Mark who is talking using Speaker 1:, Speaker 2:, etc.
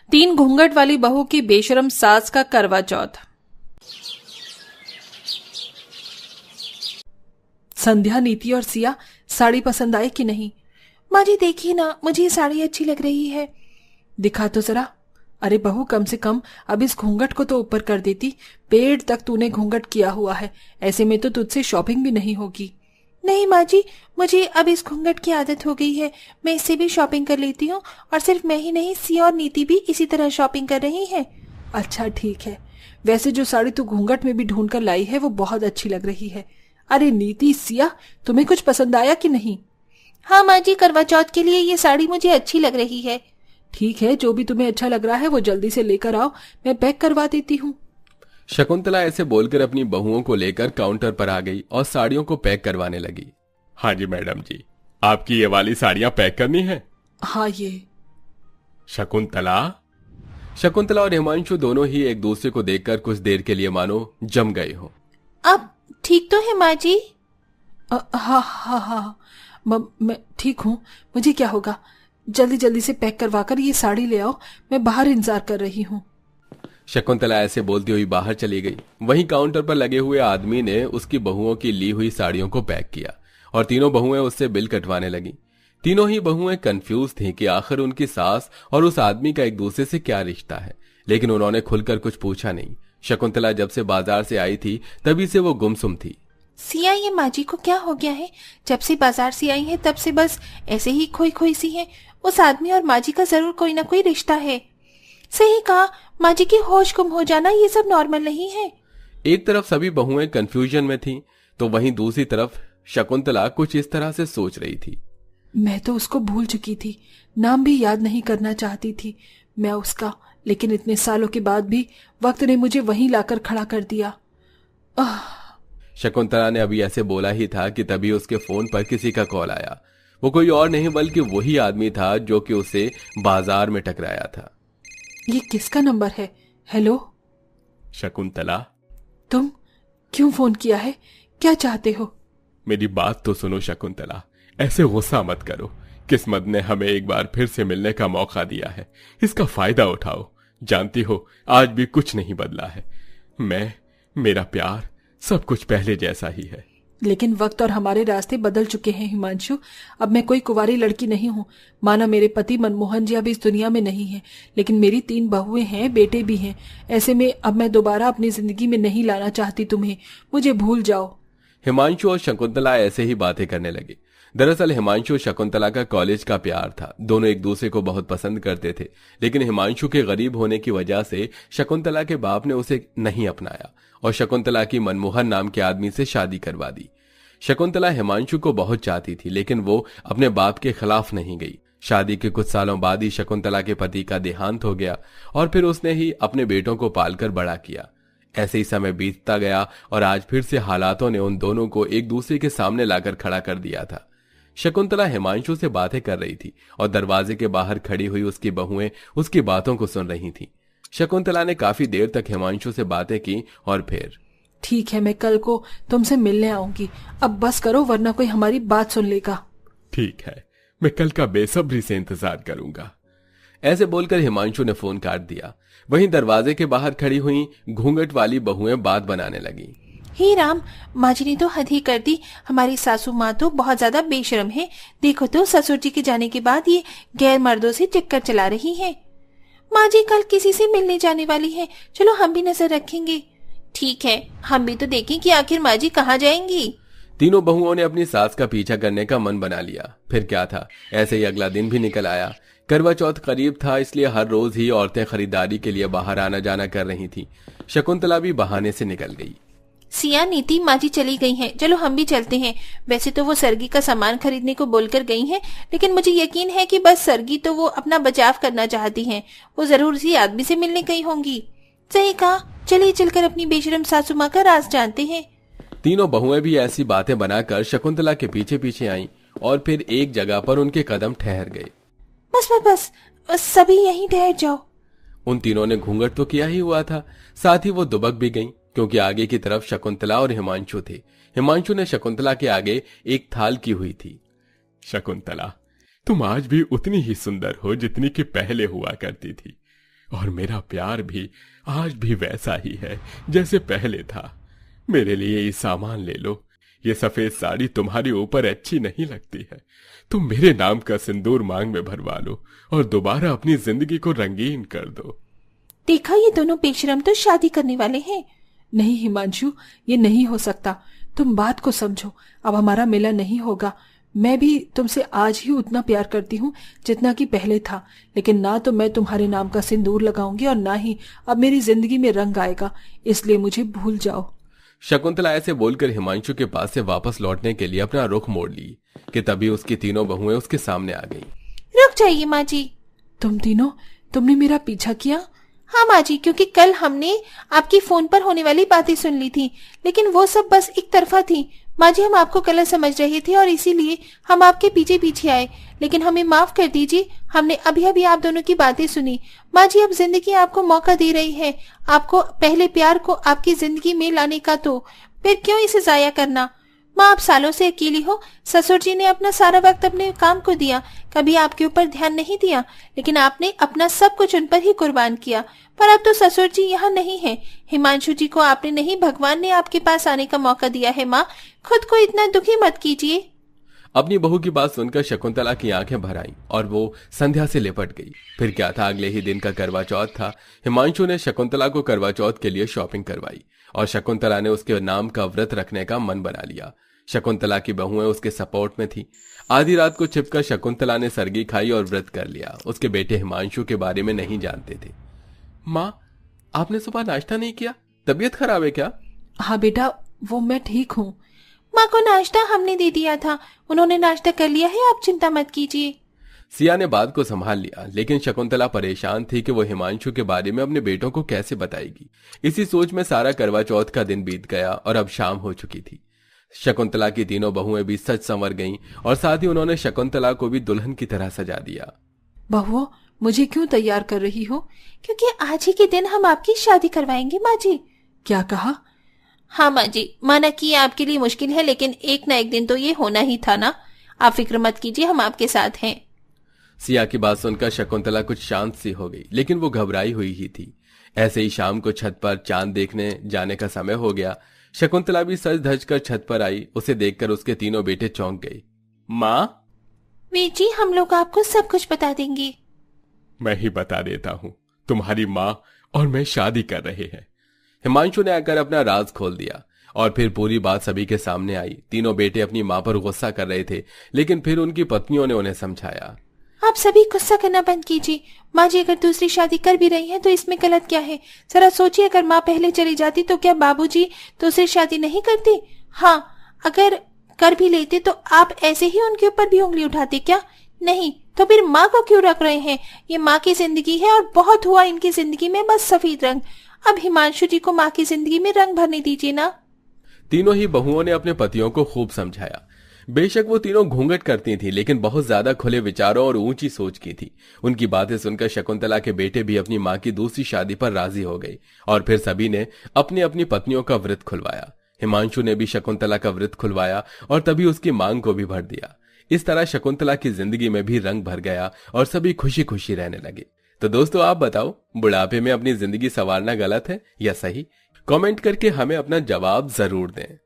Speaker 1: तीन घूंघट वाली बहू की बेशरम सास का करवा चौथ। संध्या, नीति और सिया साड़ी पसंद आई कि नहीं?
Speaker 2: माँ जी देखिए ना, मुझे ये साड़ी अच्छी लग रही है।
Speaker 1: दिखा तो जरा। अरे बहू, कम से कम अब इस घूंघट को तो ऊपर कर देती। पेट तक तूने घूंघट किया हुआ है, ऐसे में तो तुझसे शॉपिंग भी नहीं होगी।
Speaker 2: नहीं माँ जी, मुझे अब इस घूंघट की आदत हो गई है, मैं इससे भी शॉपिंग कर लेती हूँ। और सिर्फ मैं ही नहीं, सिया और नीति भी इसी तरह शॉपिंग कर रही है।
Speaker 1: अच्छा ठीक है, वैसे जो साड़ी तू घूंघट में भी ढूंढ कर लाई है वो बहुत अच्छी लग रही है। अरे नीति, सिया, तुम्हें कुछ पसंद आया कि नहीं?
Speaker 2: हाँ माँ जी, करवा चौथ के लिए ये साड़ी मुझे अच्छी लग रही है।
Speaker 1: ठीक है, जो भी तुम्हें अच्छा लग रहा है वो जल्दी से लेकर आओ, मैं पैक करवा देती हूँ।
Speaker 3: शकुंतला ऐसे बोलकर अपनी बहुओं को लेकर काउंटर पर आ गई और साड़ियों को पैक करवाने लगी।
Speaker 4: हाँ जी मैडम जी, आपकी ये वाली साड़ियां पैक करनी है?
Speaker 1: हाँ ये।
Speaker 3: शकुंतला और हिमांशु दोनों ही एक दूसरे को देखकर कुछ देर के लिए मानो जम गए हो।
Speaker 2: अब ठीक तो है माँ जी?
Speaker 1: हाँ हाँ हाँ, मैं ठीक हूँ। मुझे क्या होगा? जल्दी जल्दी से पैक करवाकर ये साड़ी ले आओ, मैं बाहर इंतजार कर रही हूँ।
Speaker 3: शकुंतला ऐसे बोलती हुई बाहर चली गई। वहीं काउंटर पर लगे हुए आदमी ने उसकी बहुओं की ली हुई साड़ियों को पैक किया और तीनों बहुएं उससे बिल कटवाने लगी। तीनों ही बहुएं कंफ्यूज थीं कि आखिर उनकी सास और उस आदमी का एक दूसरे से क्या रिश्ता है, लेकिन उन्होंने खुलकर कुछ पूछा नहीं। शकुंतला जब से बाजार से आई थी तभी से वो गुमसुम थी।
Speaker 2: सिया, ये माँ जी को क्या हो गया है? जब से बाजार से आई है तब से बस ऐसे ही खोई खोई सी है। उस आदमी और माँ जी का जरूर कोई ना कोई रिश्ता है। सही कहा, माँ जी की होश गुम हो जाना ये सब नॉर्मल नहीं है।
Speaker 3: एक तरफ सभी बहुएं कंफ्यूजन में थीं, तो वहीं दूसरी तरफ शकुंतला कुछ इस तरह से सोच रही थी।
Speaker 1: मैं तो उसको भूल चुकी थी, नाम भी याद नहीं करना चाहती थी मैं उसका, लेकिन इतने सालों के बाद भी वक्त ने मुझे वहीं लाकर खड़ा कर दिया।
Speaker 3: शकुंतला ने अभी ऐसे बोला ही था कि तभी उसके फोन पर किसी का कॉल आया। वो कोई और नहीं बल्कि वही आदमी था जो कि उसे बाजार में टकराया था।
Speaker 1: ये किसका नंबर है? हेलो
Speaker 4: शकुंतला,
Speaker 1: तुम क्यों फोन किया है? क्या चाहते हो?
Speaker 4: मेरी बात तो सुनो शकुंतला, ऐसे गुस्सा मत करो। किस्मत ने हमें एक बार फिर से मिलने का मौका दिया है, इसका फायदा उठाओ। जानती हो, आज भी कुछ नहीं बदला है। मेरा प्यार सब कुछ पहले जैसा ही है।
Speaker 1: लेकिन वक्त और हमारे रास्ते बदल चुके हैं हिमांशु। अब मैं कोई कुंवारी लड़की नहीं हूँ। माना मेरे पति मनमोहन जी अब इस दुनिया में नहीं है, लेकिन मेरी 3 बहुएं हैं, बेटे भी हैं। ऐसे में अब मैं दोबारा अपनी जिंदगी में नहीं लाना चाहती तुम्हें। मुझे भूल जाओ।
Speaker 3: हिमांशु और शकुंतला ऐसे ही बातें करने लगे। दरअसल हिमांशु और शकुंतला का कॉलेज का प्यार था। दोनों एक दूसरे को बहुत पसंद करते थे, लेकिन हिमांशु के गरीब होने की वजह से शकुंतला के बाप ने उसे नहीं अपनाया और शकुंतला की मनमोहन नाम के आदमी से शादी करवा दी। शकुंतला हिमांशु को बहुत चाहती थी, लेकिन वो अपने बाप के खिलाफ नहीं गई। शादी के कुछ सालों बाद ही शकुंतला के पति का देहांत हो गया और फिर उसने ही अपने बेटों को पालकर बड़ा किया। ऐसे ही समय बीतता गया और आज फिर से हालातों ने उन दोनों को एक दूसरे के सामने लाकर खड़ा कर दिया था। शकुंतला हिमांशु से बातें कर रही थी और दरवाजे के बाहर खड़ी हुई उसकी बहुएं उसकी बातों को सुन रही थीं। शकुंतला ने काफी देर तक हिमांशु से बातें की और फिर,
Speaker 1: ठीक है, मैं कल को तुमसे मिलने आऊंगी। अब बस करो, वरना कोई हमारी बात सुन लेगा।
Speaker 4: ठीक है, मैं कल का बेसब्री से इंतजार करूंगा।
Speaker 3: ऐसे बोलकर हिमांशु ने फोन काट दिया। वहीं दरवाजे के बाहर खड़ी हुई घूंघट वाली बहुएं बात बनाने लगी।
Speaker 2: हे राम, माँ जी ने तो हद ही कर दी। हमारी सासू माँ तो बहुत ज्यादा बेशर्म है। देखो तो ससुर जी के जाने के बाद ये गैर मर्दों से चक्कर चला रही है। माँ जी कल किसी से मिलने जाने वाली है, चलो हम भी नजर रखेंगे। ठीक है, हम भी तो देखें कि आखिर माँ जी कहाँ जाएंगी।
Speaker 3: तीनों बहुओं ने अपनी सास का पीछा करने का मन बना लिया। फिर क्या था, ऐसे ही अगला दिन भी निकल आया। करवा चौथ करीब था, इसलिए हर रोज ही औरतें खरीदारी के लिए बाहर आना जाना कर रही थी। शकुंतला भी बहाने से निकल गई।
Speaker 2: सिया, नीति, माँ जी चली गई हैं, चलो हम भी चलते हैं। वैसे तो वो सरगी का सामान खरीदने को बोलकर गई हैं, लेकिन मुझे यकीन है कि बस सरगी तो वो अपना बचाव करना चाहती हैं। वो जरूर इसी आदमी से मिलने गई होंगी। सही कहा, चलिए चलकर अपनी बेशरम सासू माँ का राज जानते हैं।
Speaker 3: तीनों बहुएं भी ऐसी बातें बनाकर शकुंतला के पीछे पीछे आईं और फिर एक जगह पर उनके कदम ठहर गए।
Speaker 2: बस बस बस, सभी यहीं ठहर जाओ।
Speaker 3: उन तीनों ने घूंघट तो किया ही हुआ था, साथ ही वो दुबक भी गईं, क्योंकि आगे की तरफ शकुंतला और हिमांशु थे। हिमांशु ने शकुंतला के आगे एक थाल की हुई थी।
Speaker 4: शकुंतला, तुम आज भी उतनी ही सुंदर हो जितनी कि पहले हुआ करती थी। और मेरा प्यार भी आज भी वैसा ही है जैसे पहले था। मेरे लिए ये सामान ले लो। ये सफेद साड़ी तुम्हारे ऊपर अच्छी नहीं लगती है। तुम मेरे नाम का सिंदूर मांग में भरवा लो और दोबारा अपनी जिंदगी को रंगीन कर दो।
Speaker 2: देखा, ये दोनों बेशरम तो शादी करने वाले हैं।
Speaker 1: नहीं हिमांशु, ये नहीं हो सकता। तुम बात को समझो। अब हमारा मिलन नहीं होगा। मैं भी तुमसे आज ही उतना प्यार करती हूँ जितना कि पहले था, लेकिन ना तो मैं तुम्हारे नाम का सिंदूर लगाऊंगी और ना ही अब मेरी जिंदगी में रंग आएगा। इसलिए मुझे भूल जाओ।
Speaker 3: शकुंतला ऐसे बोलकर हिमांशु के पास से वापस लौटने के लिए अपना रुख मोड़ ली कि तभी उसकी तीनों बहुएं उसके सामने आ गईं।
Speaker 2: रुक जाइए माँ जी।
Speaker 1: तुम तीनों, तुमने मेरा पीछा किया?
Speaker 2: हाँ माँ जी, क्योंकि कल हमने आपकी फोन पर होने वाली बातें सुन ली थी, लेकिन वो सब बस एक तरफा थी। माँ जी, हम आपको गलत समझ रहे थे और इसीलिए हम आपके पीछे पीछे आए, लेकिन हमें माफ कर दीजिए। हमने अभी अभी आप दोनों की बातें सुनी। माँ जी, अब जिंदगी आपको मौका दे रही है, आपको पहले प्यार को आपकी जिंदगी में लाने का, तो फिर क्यों इसे जाया करना। माँ, आप सालों से अकेली हो। ससुर जी ने अपना सारा वक्त अपने काम को दिया, कभी आपके ऊपर ध्यान नहीं दिया, लेकिन आपने अपना सब कुछ उन पर ही कुर्बान किया। पर अब तो ससुर जी यहाँ नहीं है। हिमांशु जी को आपने नहीं, भगवान ने आपके पास आने का मौका दिया है। माँ, खुद को इतना दुखी मत कीजिए।
Speaker 3: अपनी बहू की बात सुनकर शकुंतला की आंखें भर आईं और वो संध्या से लिपट गई। फिर क्या था, अगले ही दिन का करवा चौथ था। हिमांशु ने शकुंतला को करवा चौथ के लिए शॉपिंग करवाई और शकुंतला ने उसके नाम का व्रत रखने का मन बना लिया। शकुंतला की बहुएं उसके सपोर्ट में थी। आधी रात को छिपकर शकुंतला ने सरगी खाई और व्रत कर लिया। उसके बेटे हिमांशु के बारे में नहीं जानते थे। माँ, आपने सुबह नाश्ता नहीं किया? तबीयत खराब है क्या?
Speaker 1: हाँ बेटा, वो मैं ठीक हूँ।
Speaker 2: माँ को नाश्ता हमने दे दिया था, उन्होंने नाश्ता कर लिया है, आप चिंता मत कीजिए।
Speaker 3: सिया ने बात को संभाल लिया, लेकिन शकुंतला परेशान थी कि वो हिमांशु के बारे में अपने बेटों को कैसे बताएगी। इसी सोच में सारा करवा चौथ का दिन बीत गया और अब शाम हो चुकी थी। शकुंतला की तीनों बहुएं भी सच संवर गईं और साथ ही उन्होंने शकुंतला को भी दुल्हन की तरह सजा दिया।
Speaker 1: बहुओं, मुझे क्यों तैयार कर रही हो?
Speaker 2: क्योंकि आज ही के दिन हम आपकी शादी करवाएंगे माँ जी।
Speaker 1: क्या कहा?
Speaker 2: हाँ माँ जी, माना कि आपके लिए मुश्किल है, लेकिन एक ना एक दिन तो ये होना ही था ना। आप फिक्र मत कीजिए, हम आपके साथ हैं।
Speaker 3: सिया की बात सुनकर शकुंतला कुछ शांत सी हो गई, लेकिन वो घबराई हुई ही थी। ऐसे ही शाम को छत पर चांद देखने जाने का समय हो गया। शकुंतला भी सज धज कर छत पर आई। उसे देखकर उसके तीनों बेटे चौंक गए। माँ?
Speaker 2: वीर जी, हम लोग आपको सब कुछ बता देंगे।
Speaker 4: मैं ही बता देता हूँ, तुम्हारी माँ और मैं शादी कर रहे हैं।
Speaker 3: हिमांशु ने आकर अपना राज खोल दिया और फिर पूरी बात सभी के सामने आई। तीनों बेटे अपनी माँ पर गुस्सा कर रहे थे, लेकिन फिर उनकी पत्नियों ने उन्हें समझाया।
Speaker 2: आप सभी गुस्सा करना बंद कीजिए। माँ जी अगर दूसरी शादी कर भी रही हैं तो इसमें गलत क्या है? जरा सोचिए, अगर माँ पहले चली जाती तो क्या बाबूजी दूसरी शादी नहीं करते? हाँ, अगर कर भी लेते तो आप ऐसे ही उनके ऊपर भी उंगली उठाते क्या? नहीं, तो फिर माँ को क्यों रख रहे हैं? ये माँ की जिंदगी है और बहुत हुआ इनकी जिंदगी में बस सफेद रंग। अब हिमांशु जी को माँ की जिंदगी में रंग भरने दीजिए ना।
Speaker 3: तीनों ही बहुओं ने अपने पतियों को खूब समझाया। बेशक वो तीनों घूंघट करती थी, लेकिन बहुत ज्यादा खुले विचारों और ऊंची सोच की थी। उनकी बातें सुनकर शकुंतला के बेटे भी अपनी माँ की दूसरी शादी पर राजी हो गए और फिर सभी ने अपनी अपनी पत्नियों का व्रत खुलवाया। हिमांशु ने भी शकुंतला का व्रत खुलवाया और तभी उसकी मांग को भी भर दिया। इस तरह शकुंतला की जिंदगी में भी रंग भर गया और सभी खुशी खुशी रहने लगे। तो दोस्तों, आप बताओ, बुढ़ापे में अपनी जिंदगी संवारना गलत है या सही? कमेंट करके हमें अपना जवाब जरूर दें।